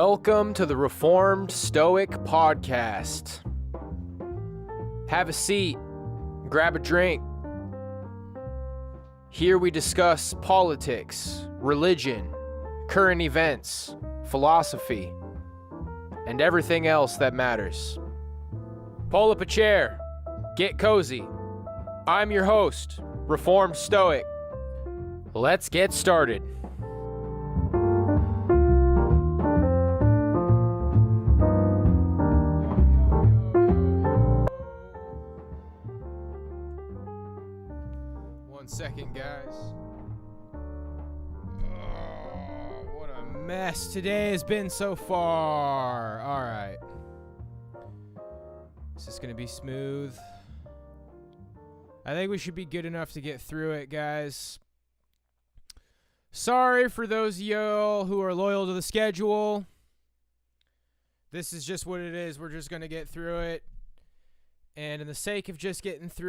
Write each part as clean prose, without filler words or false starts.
Welcome to the Reformed Stoic Podcast. Have a seat, grab a drink. Here we discuss politics, religion, current events, philosophy, and everything else that matters. Pull up a chair, get cozy. I'm your host, Reformed Stoic. Let's get started. One second, guys. Oh, what a mess today has been so far. All right. Is this going to be smooth? I think we should be good enough to get through it, guys. Sorry for those of y'all who are loyal to the schedule. This is just what it is. We're just going to get through it. And in the sake of just getting through,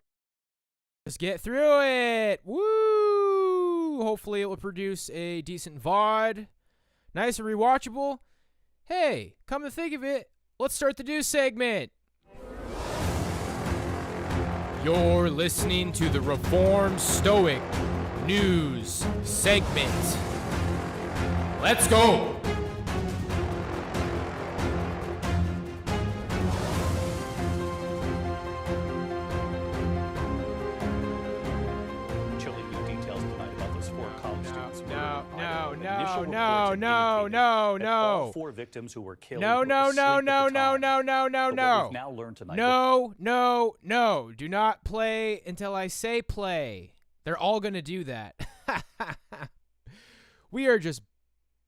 just get through it. Woo! Hopefully it will produce a decent VOD. Nice and rewatchable. Hey, come to think of it, let's start the news segment. You're listening to the Reformed Stoic News segment. Let's go! Chilling new details tonight about those four college students. No. Four victims who were killed. No. We've now learned tonight. No. Do not play until I say play. They're all going to do that. We are just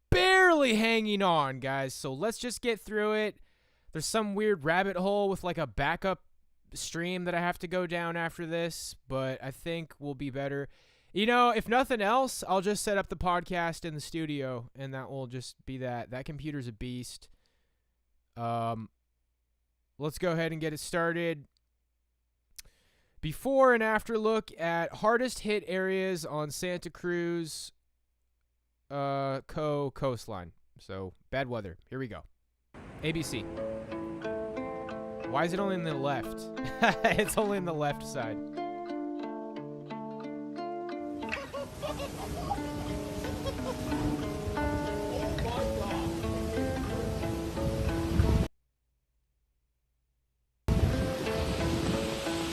barely hanging on, guys. So let's just get through it. There's some weird rabbit hole with like a backup stream that I have to go down after this, but I think we'll be better. You know, if nothing else, I'll just set up the podcast in the studio, and that will just be that. That computer's a beast. Let's go ahead and get it started. Before and after look at hardest hit areas on Santa Cruz coastline. So, bad weather. Here we go. ABC. Why is it only in the left? It's only in the left side.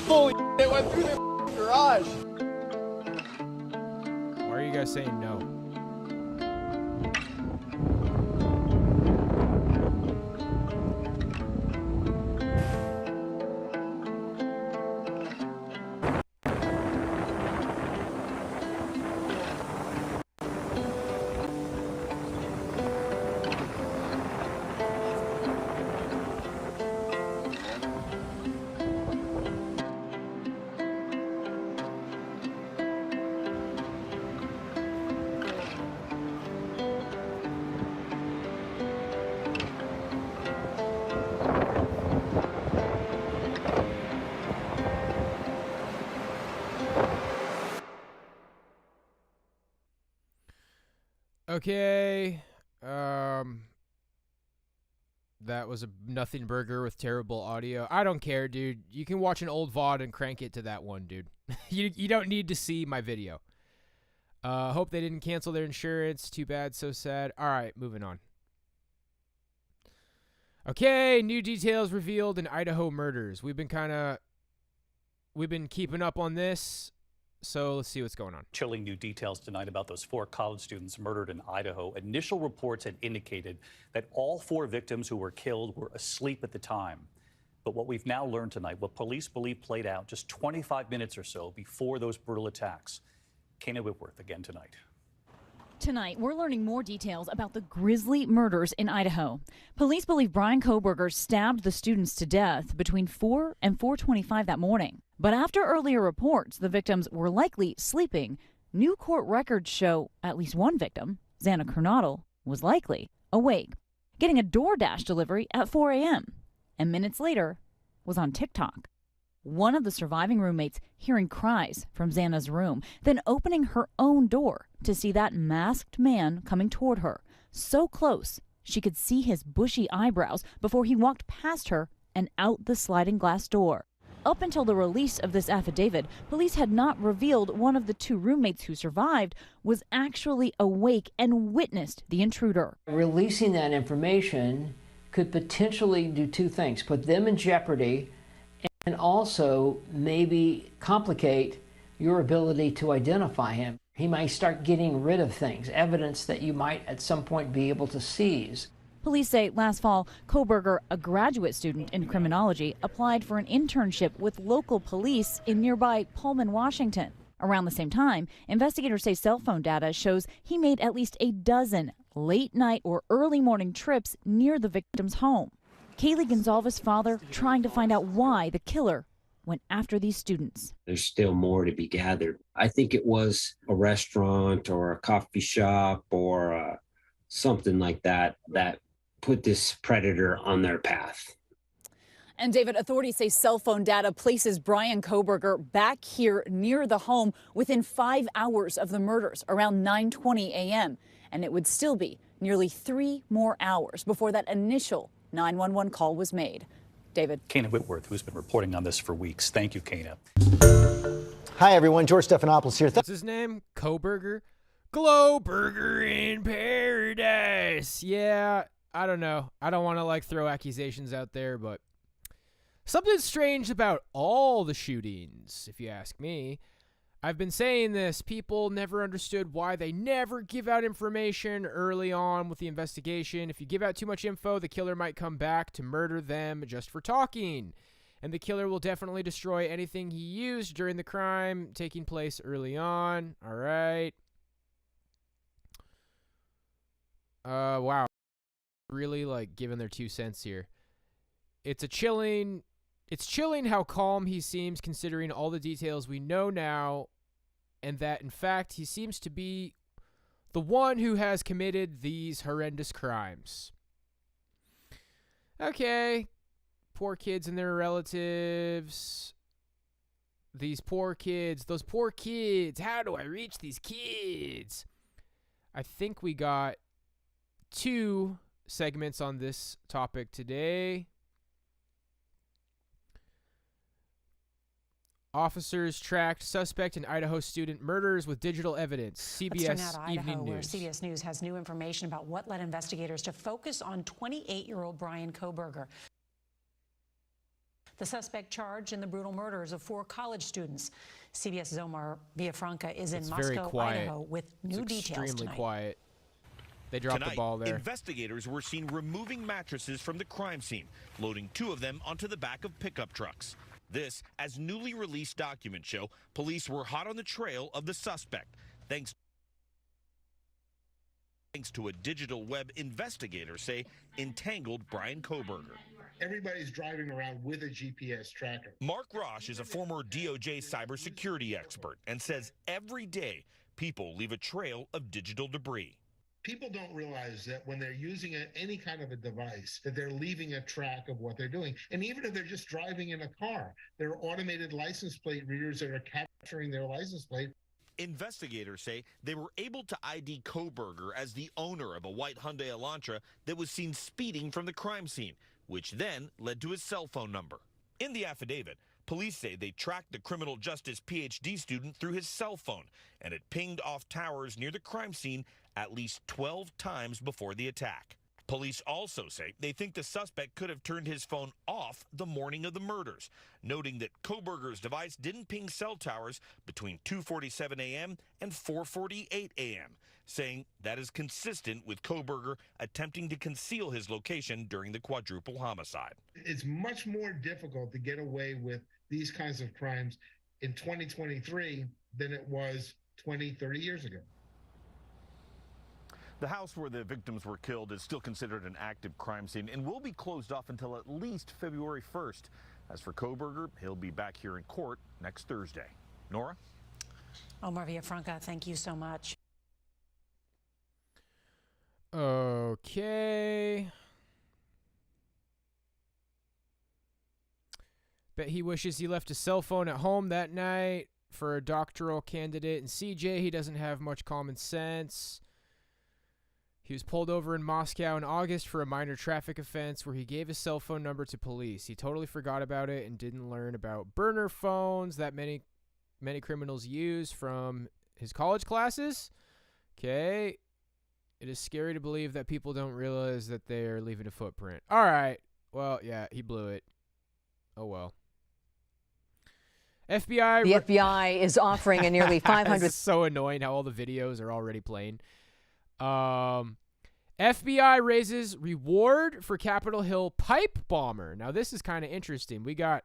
Holy it went through the garage. Why are you guys saying no? Okay, that was a nothing burger with terrible audio. I don't care, dude. You can watch an old VOD and crank it to that one, dude. You don't need to see my video. Hope they didn't cancel their insurance. Too bad, so sad. All right, moving on. Okay, new details revealed in Idaho murders. We've been keeping up on this. So let's see what's going on. Chilling new details tonight about those four college students murdered in Idaho. Initial reports had indicated that all four victims who were killed were asleep at the time. But what we've now learned tonight, what police believe played out just 25 minutes or so before those brutal attacks. Kana Whitworth again tonight. Tonight, we're learning more details about the grisly murders in Idaho. Police believe Brian Koberger stabbed the students to death between 4 and 4:25 that morning. But after earlier reports, the victims were likely sleeping. New court records show at least one victim, Xana Kernodle, was likely awake, getting a DoorDash delivery at 4 a.m. and minutes later was on TikTok. One of the surviving roommates hearing cries from Xana's room, then opening her own door to see that masked man coming toward her, so close She could see his bushy eyebrows before he walked past her and out the sliding glass door. Up until the release of this affidavit, police had not revealed one of the two roommates who survived was actually awake and witnessed the intruder. Releasing that information could potentially do two things: put them in jeopardy and also maybe complicate your ability to identify him. He might start getting rid of things, evidence that you might at some point be able to seize. Police say last fall, Koberger, a graduate student in criminology, applied for an internship with local police in nearby Pullman, Washington. Around the same time, investigators say cell phone data shows he made at least a dozen late-night or early morning trips near the victim's home. Kaylee Gonzalez's father trying to find out why the killer went after these students. There's still more to be gathered. I think it was a restaurant or a coffee shop or something like that that put this predator on their path. And David, authorities say cell phone data places Brian Koberger back here near the home within 5 hours of the murders, around 9:20 a.m. And it would still be nearly 3 more hours before that initial 911 call was made. David. Kana Whitworth, who's been reporting on this for weeks. Thank you, Kana. Hi, everyone. George Stephanopoulos here. What's his name? Koberger? Glow Burger in Paradise. Yeah, I don't know. I don't want to throw accusations out there, but something strange about all the shootings, if you ask me. I've been saying this. People never understood why they never give out information early on with the investigation. If you give out too much info, the killer might come back to murder them just for talking. And the killer will definitely destroy anything he used during the crime taking place early on. All right. Wow. Really giving their 2 cents here. It's chilling how calm he seems considering all the details we know now, and that in fact he seems to be the one who has committed these horrendous crimes. Okay. Poor kids and their relatives. Those poor kids. How do I reach these kids? I think we got 2 segments on this topic today. Officers tracked suspect in Idaho student murders with digital evidence. CBS Let's turn now to Evening Idaho, where News. CBS News has new information about what led investigators to focus on 28-year-old Brian Koberger, the suspect charged in the brutal murders of 4 college students. CBS's Omar Villafranca is in Moscow, Idaho, with new details tonight. Extremely quiet. They dropped the ball there. Investigators were seen removing mattresses from the crime scene, loading 2 of them onto the back of pickup trucks. This, as newly released documents show, police were hot on the trail of the suspect, thanks to a digital web investigators say entangled Brian Koberger. Everybody's driving around with a GPS tracker. Mark Rosh is a former DOJ cybersecurity expert and says every day people leave a trail of digital debris. People don't realize that when they're using any kind of a device, that they're leaving a track of what they're doing. And even if they're just driving in a car, there are automated license plate readers that are capturing their license plate. Investigators say they were able to ID Koberger as the owner of a white Hyundai Elantra that was seen speeding from the crime scene, which then led to his cell phone number. In the affidavit, police say they tracked the criminal justice PhD student through his cell phone, and it pinged off towers near the crime scene at least 12 times before the attack. Police also say they think the suspect could have turned his phone off the morning of the murders, noting that Koberger's device didn't ping cell towers between 2:47 a.m. and 4:48 a.m., saying that is consistent with Koberger attempting to conceal his location during the quadruple homicide. It's much more difficult to get away with these kinds of crimes in 2023 than it was 20, 30 years ago. The house where the victims were killed is still considered an active crime scene and will be closed off until at least February 1st. As for Koberger, he'll be back here in court next Thursday. Nora? Omar Villafranca, thank you so much. Okay. Bet he wishes he left his cell phone at home that night. For a doctoral candidate in CJ, he doesn't have much common sense. He was pulled over in Moscow in August for a minor traffic offense where he gave his cell phone number to police. He totally forgot about it and didn't learn about burner phones that many criminals use from his college classes. Okay. It is scary to believe that people don't realize that they are leaving a footprint. All right. Well, yeah, he blew it. Oh, well. FBI. The FBI is offering a nearly 500. It's so annoying how all the videos are already playing. FBI raises reward for Capitol Hill pipe bomber. Now, this is kind of interesting. We got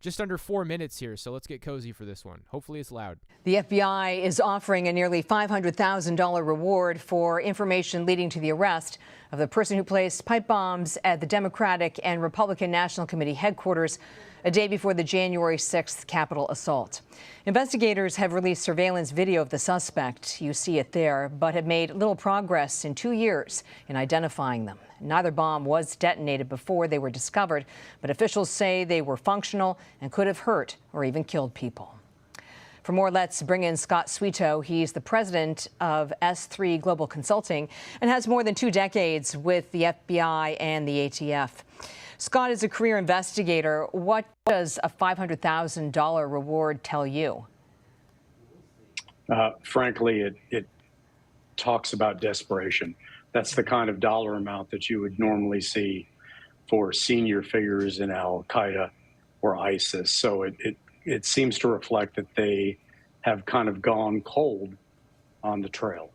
just under 4 minutes here, so let's get cozy for this one. Hopefully it's loud. The FBI is offering a nearly $500,000 reward for information leading to the arrest of the person who placed pipe bombs at the Democratic and Republican National Committee headquarters a day before the January 6th Capitol assault. Investigators have released surveillance video of the suspect. You see it there, but have made little progress in 2 years in identifying them. Neither bomb was detonated before they were discovered, but officials say they were functional and could have hurt or even killed people. For more, let's bring in Scott Sweeto. He's the president of S3 Global Consulting and has more than 2 decades with the FBI and the ATF. Scott is a career investigator. What does a $500,000 reward tell you? Frankly, it talks about desperation. That's the kind of dollar amount that you would normally see for senior figures in Al-Qaeda or ISIS. So it seems to reflect that they have kind of gone cold on the trail.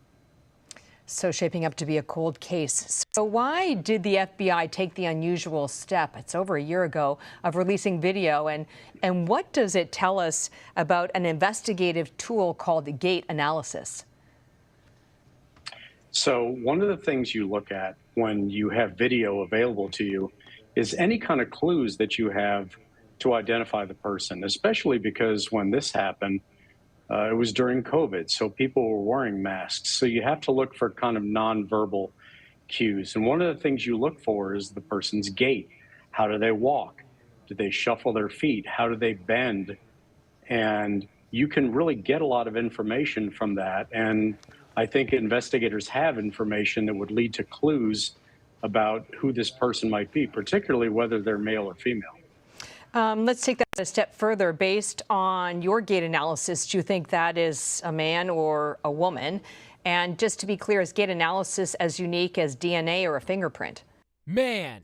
So shaping up to be a cold case. So why did the FBI take the unusual step, it's over a year ago, of releasing video? And what does it tell us about an investigative tool called gait analysis? So one of the things you look at when you have video available to you is any kind of clues that you have to identify the person, especially because when this happened, it was during COVID, so people were wearing masks. So you have to look for kind of nonverbal cues. And one of the things you look for is the person's gait. How do they walk? Do they shuffle their feet? How do they bend? And you can really get a lot of information from that. And I think investigators have information that would lead to clues about who this person might be, particularly whether they're male or female. Let's take that a step further. Based on your gait analysis, do you think that is a man or a woman? And just to be clear, is gait analysis as unique as DNA or a fingerprint? Man.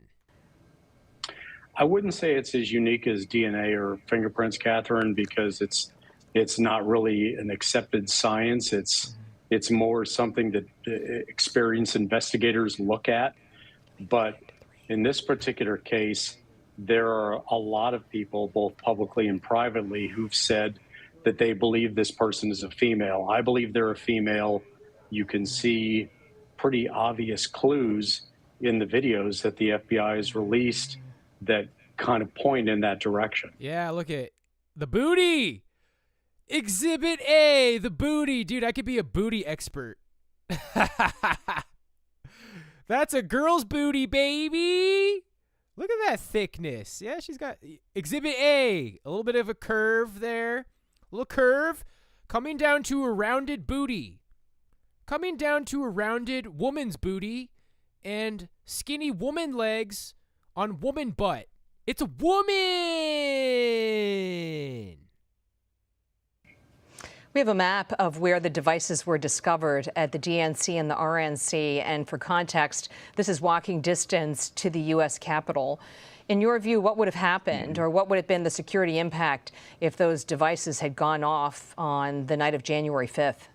I wouldn't say it's as unique as DNA or fingerprints, Catherine, because it's not really an accepted science. It's more something that experienced investigators look at. But in this particular case, there are a lot of people, both publicly and privately, who've said that they believe this person is a female. I believe they're a female. You can see pretty obvious clues in the videos that the FBI has released that kind of point in that direction. Yeah, look at the booty. Exhibit A, the booty. Dude, I could be a booty expert. That's a girl's booty, baby. Look at that thickness. Yeah, she's got Exhibit A. A little bit of a curve there. A little curve coming down to a rounded booty. Coming down to a rounded woman's booty and skinny woman legs on woman butt. It's a woman. We have a map of where the devices were discovered at the DNC and the RNC. And for context, this is walking distance to the U.S. Capitol. In your view, what would have happened, or what would have been the security impact if those devices had gone off on the night of January 5th?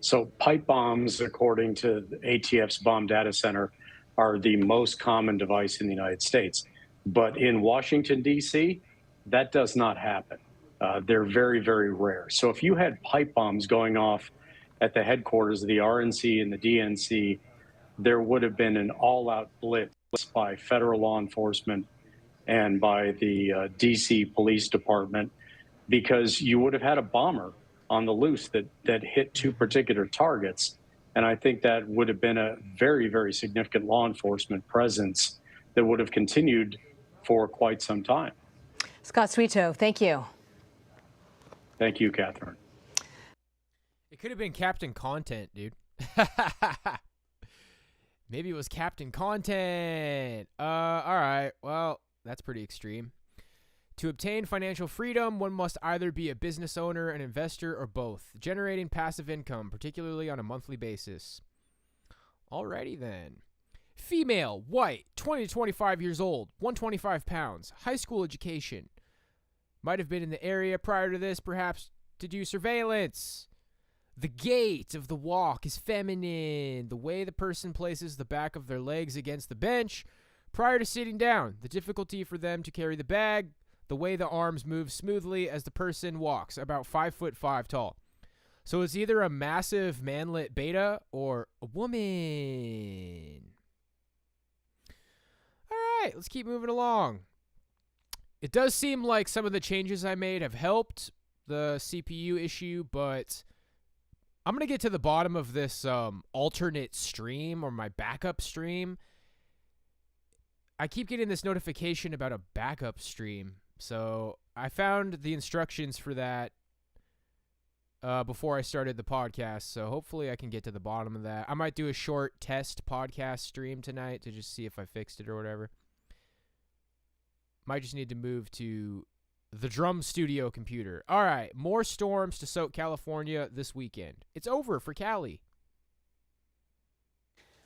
So pipe bombs, according to the ATF's bomb data center, are the most common device in the United States. But in Washington, D.C., that does not happen. They're very, very rare. So if you had pipe bombs going off at the headquarters of the RNC and the DNC, there would have been an all-out blitz by federal law enforcement and by the DC Police Department, because you would have had a bomber on the loose that hit 2 particular targets. And I think that would have been a very, very significant law enforcement presence that would have continued for quite some time. Scott Sweeto, thank you. Thank you, Catherine. It could have been Captain Content, dude. Maybe it was Captain Content. All right. Well, that's pretty extreme. To obtain financial freedom, one must either be a business owner, an investor, or both, generating passive income, particularly on a monthly basis. Alrighty then. Female, white, 20 to 25 years old, 125 pounds, high school education. Might have been in the area prior to this, perhaps to do surveillance. The gait of the walk is feminine. The way the person places the back of their legs against the bench prior to sitting down. The difficulty for them to carry the bag. The way the arms move smoothly as the person walks. About 5'5" tall. So it's either a massive manlet beta or a woman. All right, let's keep moving along. It does seem like some of the changes I made have helped the CPU issue, but I'm going to get to the bottom of this alternate stream or my backup stream. I keep getting this notification about a backup stream, so I found the instructions for that before I started the podcast, so hopefully I can get to the bottom of that. I might do a short test podcast stream tonight to just see if I fixed it or whatever. Might just need to move to the drum studio computer. All right, more storms to soak California this weekend. It's over for Cali.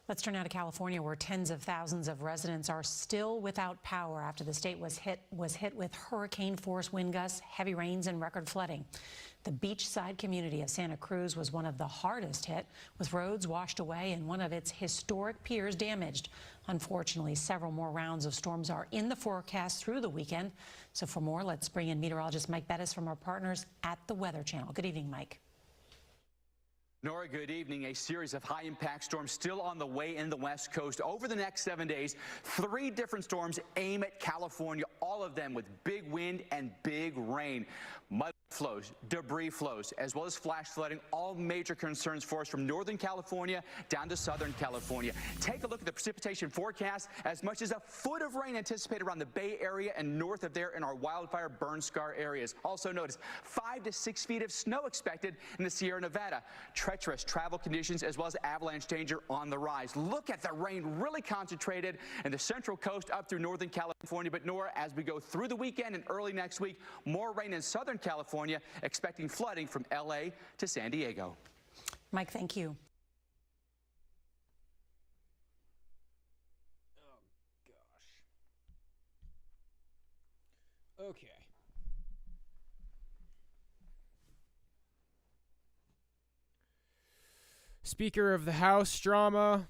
Let's turn now to California, where tens of thousands of residents are still without power after the state was hit with hurricane-force wind gusts, heavy rains, and record flooding. The beachside community of Santa Cruz was one of the hardest hit, with roads washed away and one of its historic piers damaged. Unfortunately, several more rounds of storms are in the forecast through the weekend. So for more, let's bring in meteorologist Mike Bettis from our partners at the Weather Channel. Good evening, Mike. Nora, good evening. A series of high-impact storms still on the way in the West Coast. Over the next 7 days, 3 different storms aim at California, all of them with big wind and big rain. Mud flows, debris flows, as well as flash flooding, all major concerns for us from Northern California down to Southern California. Take a look at the precipitation forecast. As much as a foot of rain anticipated around the Bay Area and north of there in our wildfire burn scar areas. Also notice 5 to 6 feet of snow expected in the Sierra Nevada. Treacherous travel conditions as well as avalanche danger on the rise. Look at the rain really concentrated in the Central Coast up through Northern California. But Nora, as we go through the weekend and early next week, more rain in Southern California, expecting flooding from LA to San Diego. Mike, thank you. Oh, gosh. Okay. Speaker of the House drama.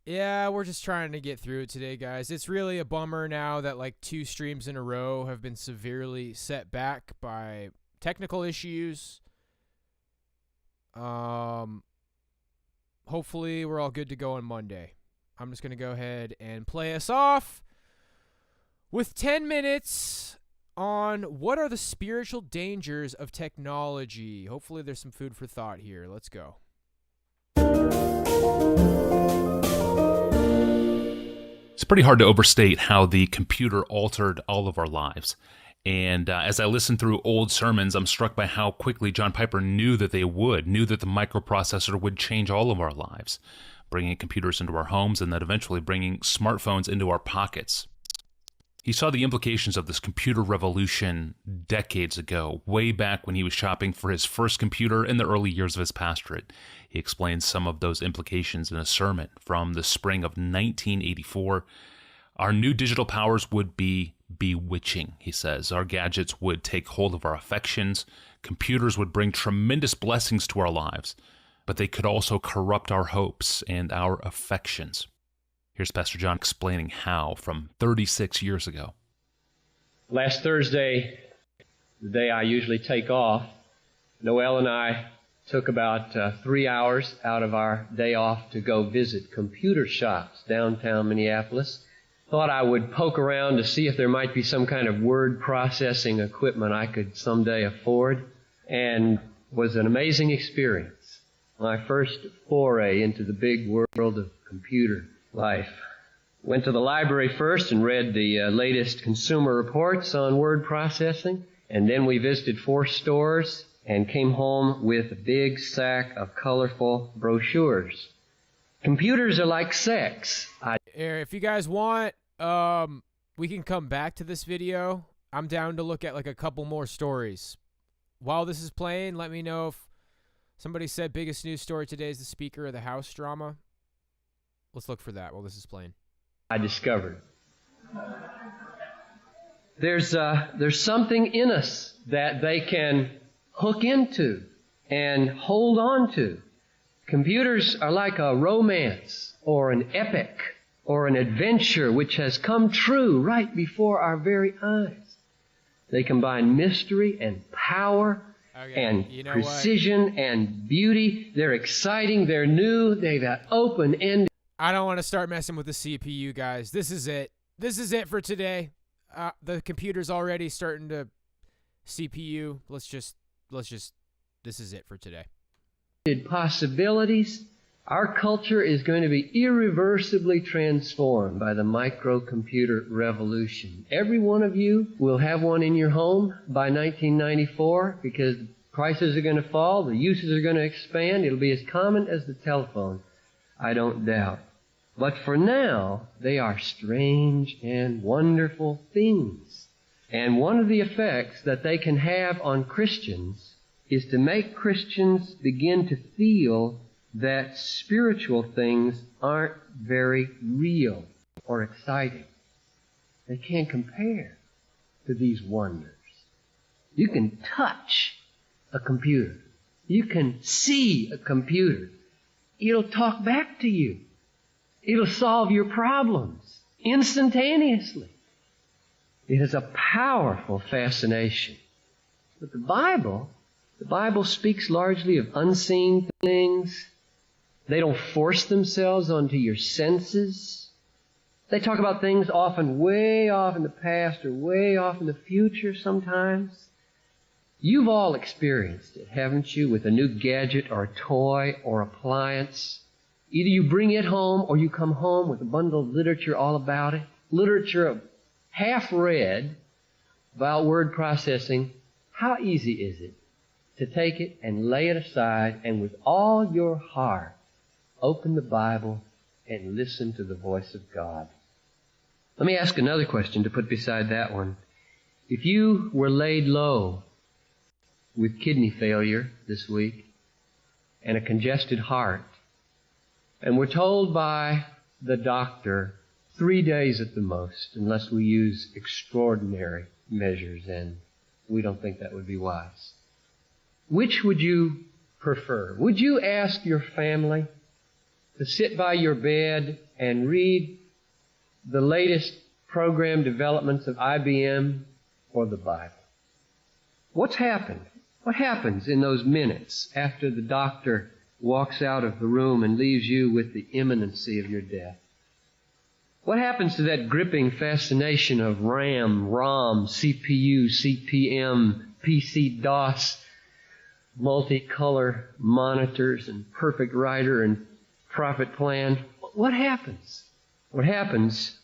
Yeah, we're just trying to get through it today, guys. It's really a bummer now that like 2 streams in a row have been severely set back by technical issues. Hopefully we're all good to go on Monday. I'm just going to go ahead and play us off with 10 minutes on what are the spiritual dangers of technology. Hopefully there's some food for thought here. Let's go. It's pretty hard to overstate how the computer altered all of our lives. And as I listen through old sermons, I'm struck by how quickly John Piper knew that the microprocessor would change all of our lives, bringing computers into our homes and then eventually bringing smartphones into our pockets. He saw the implications of this computer revolution decades ago, way back when he was shopping for his first computer in the early years of his pastorate. He explains some of those implications in a sermon from the spring of 1984. Our new digital powers would be bewitching, he says. Our gadgets would take hold of our affections. Computers would bring tremendous blessings to our lives, but they could also corrupt our hopes and our affections. Here's Pastor John explaining how from 36 years ago. Last Thursday, the day I usually take off, Noelle and I took about 3 hours out of our day off to go visit computer shops downtown Minneapolis. Thought I would poke around to see if there might be some kind of word processing equipment I could someday afford, and was an amazing experience. My first foray into the big world of computer life. Went to the library first and read the latest consumer reports on word processing, and then we visited 4 stores and came home with a big sack of colorful brochures. Computers are like sex. If you guys want, we can come back to this video. I'm down to look at like a couple more stories. While this is playing, let me know if somebody said biggest news story today is the Speaker of the House drama. Let's look for that while this is playing. I discovered there's something in us that they can hook into and hold on to. Computers are like a romance or an epic or an adventure which has come true right before our very eyes. They combine mystery and power and precision and beauty. They're exciting. They're new. They've got open-ended. I don't want to start messing with the CPU, guys. This is it. This is it for today. The computer's already starting to CPU. Let's just, this is it for today. Possibilities. Our culture is going to be irreversibly transformed by the microcomputer revolution. Every one of you will have one in your home by 1994 because prices are going to fall, the uses are going to expand. It'll be as common as the telephone, I don't doubt. But for now, they are strange and wonderful things. And one of the effects that they can have on Christians is to make Christians begin to feel that spiritual things aren't very real or exciting. They can't compare to these wonders. You can touch a computer. You can see a computer. It'll talk back to you. It'll solve your problems instantaneously. It has a powerful fascination. But the Bible speaks largely of unseen things. They don't force themselves onto your senses. They talk about things often way off in the past or way off in the future sometimes. You've all experienced it, haven't you, with a new gadget or a toy or appliance. Either you bring it home or you come home with a bundle of literature all about it. Literature half read about word processing. How easy is it to take it and lay it aside and with all your heart open the Bible and listen to the voice of God? Let me ask another question to put beside that one. If you were laid low with kidney failure this week and a congested heart, and we're told by the doctor 3 days at the most, unless we use extraordinary measures, and we don't think that would be wise, which would you prefer? Would you ask your family to sit by your bed and read the latest program developments of IBM or the Bible? What's happened? What happens in those minutes after the doctor walks out of the room and leaves you with the imminency of your death? What happens to that gripping fascination of RAM, ROM, CPU, CPM, PC, DOS, multicolor monitors, and perfect writer and profit plan? What happens? What happens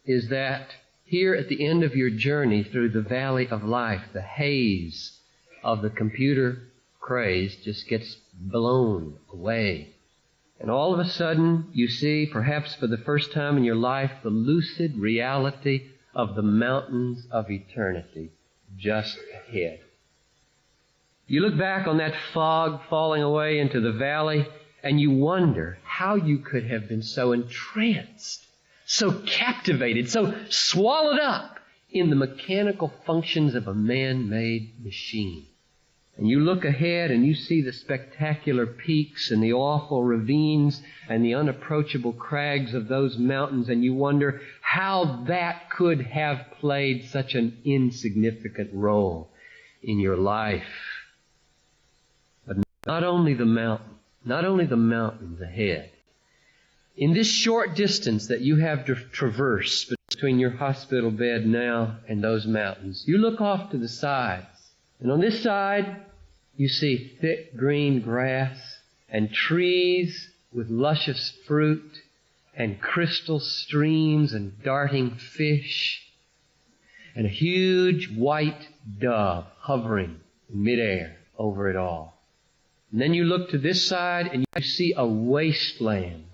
is that here at the end of your journey through the valley of life, the haze of the computer craze just gets blown away. And all of a sudden, you see, perhaps for the first time in your life, the lucid reality of the mountains of eternity just ahead. You look back on that fog falling away into the valley, and you wonder how you could have been so entranced, so captivated, so swallowed up in the mechanical functions of a man-made machine. And you look ahead and you see the spectacular peaks and the awful ravines and the unapproachable crags of those mountains, and you wonder how that could have played such an insignificant role in your life. But not only the mountains ahead. In this short distance that you have traversed between your hospital bed now and those mountains, you look off to the sides. And on this side, you see thick green grass and trees with luscious fruit and crystal streams and darting fish and a huge white dove hovering in midair over it all. And then you look to this side and you see a wasteland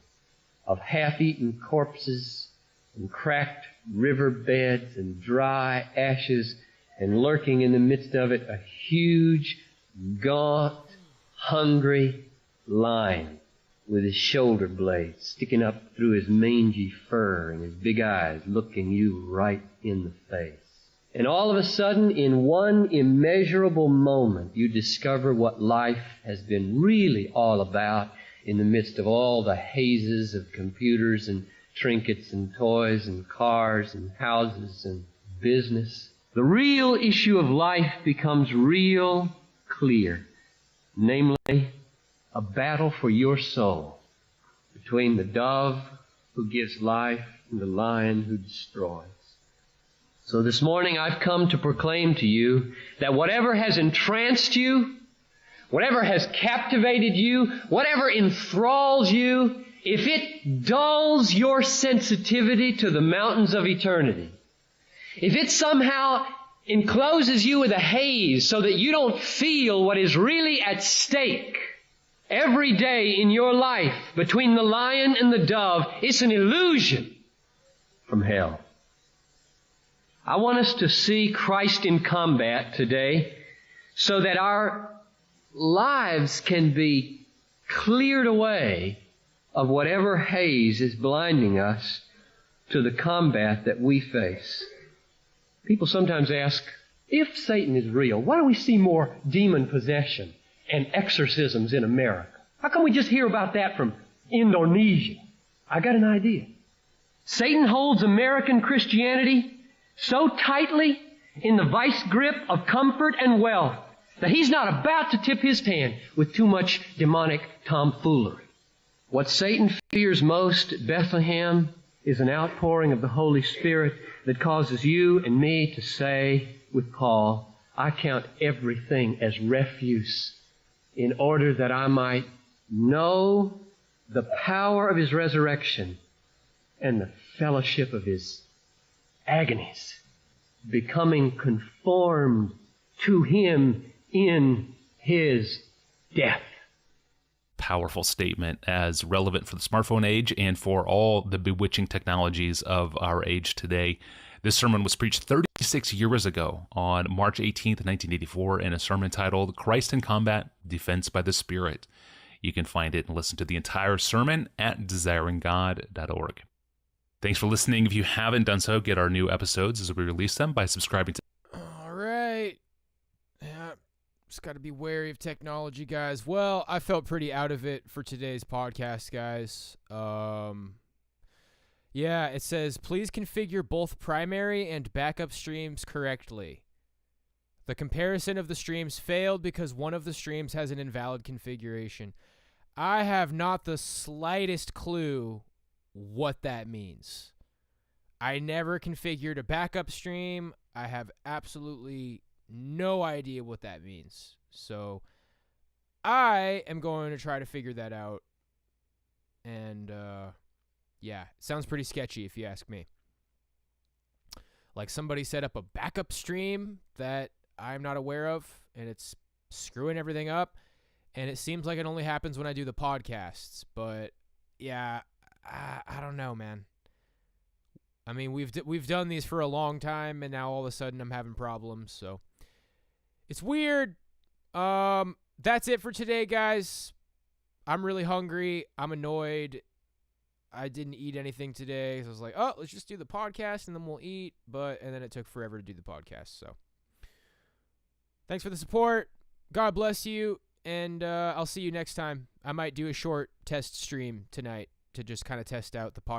of half-eaten corpses and cracked riverbeds and dry ashes, and lurking in the midst of it a huge, gaunt, hungry lion with his shoulder blades sticking up through his mangy fur and his big eyes looking you right in the face. And all of a sudden, in one immeasurable moment, you discover what life has been really all about in the midst of all the hazes of computers and trinkets and toys and cars and houses and business. The real issue of life becomes real clear, namely a battle for your soul between the dove who gives life and the lion who destroys. So this morning I've come to proclaim to you that whatever has entranced you, whatever has captivated you, whatever enthralls you, if it dulls your sensitivity to the mountains of eternity, if it somehow encloses you with a haze so that you don't feel what is really at stake every day in your life between the lion and the dove, it's an illusion from hell. I want us to see Christ in combat today so that our lives can be cleared away of whatever haze is blinding us to the combat that we face. People sometimes ask, if Satan is real, why don't we see more demon possession and exorcisms in America? How come we just hear about that from Indonesia? I got an idea. Satan holds American Christianity so tightly in the vice grip of comfort and wealth that he's not about to tip his hand with too much demonic tomfoolery. What Satan fears most at Bethlehem is an outpouring of the Holy Spirit that causes you and me to say with Paul, I count everything as refuse in order that I might know the power of His resurrection and the fellowship of His agonies, becoming conformed to Him in His death. Powerful statement, as relevant for the smartphone age and for all the bewitching technologies of our age today. This sermon was preached 36 years ago on March 18th, 1984, in a sermon titled Christ in Combat, Defense by the Spirit. You can find it and listen to the entire sermon at desiringgod.org. Thanks for listening. If you haven't done so, get our new episodes as we release them by subscribing to... All right. Yeah, just got to be wary of technology, guys. Well, I felt pretty out of it for today's podcast, guys. Yeah, it says, please configure both primary and backup streams correctly. The comparison of the streams failed because one of the streams has an invalid configuration. I have not the slightest clue what that means. I never configured a backup stream. I have absolutely no idea what that means. So I am going to try to figure that out. And yeah, it sounds pretty sketchy if you ask me. Like somebody set up a backup stream that I'm not aware of, and it's screwing everything up. And it seems like it only happens when I do the podcasts. But yeah, I don't know, man. I mean, we've done these for a long time, and now all of a sudden I'm having problems. So it's weird. That's it for today, guys. I'm really hungry. I'm annoyed. I didn't eat anything today. So I was like, oh, let's just do the podcast and then we'll eat. And then it took forever to do the podcast. So thanks for the support. God bless you. And I'll see you next time. I might do a short test stream tonight to just kind of test out the podcast.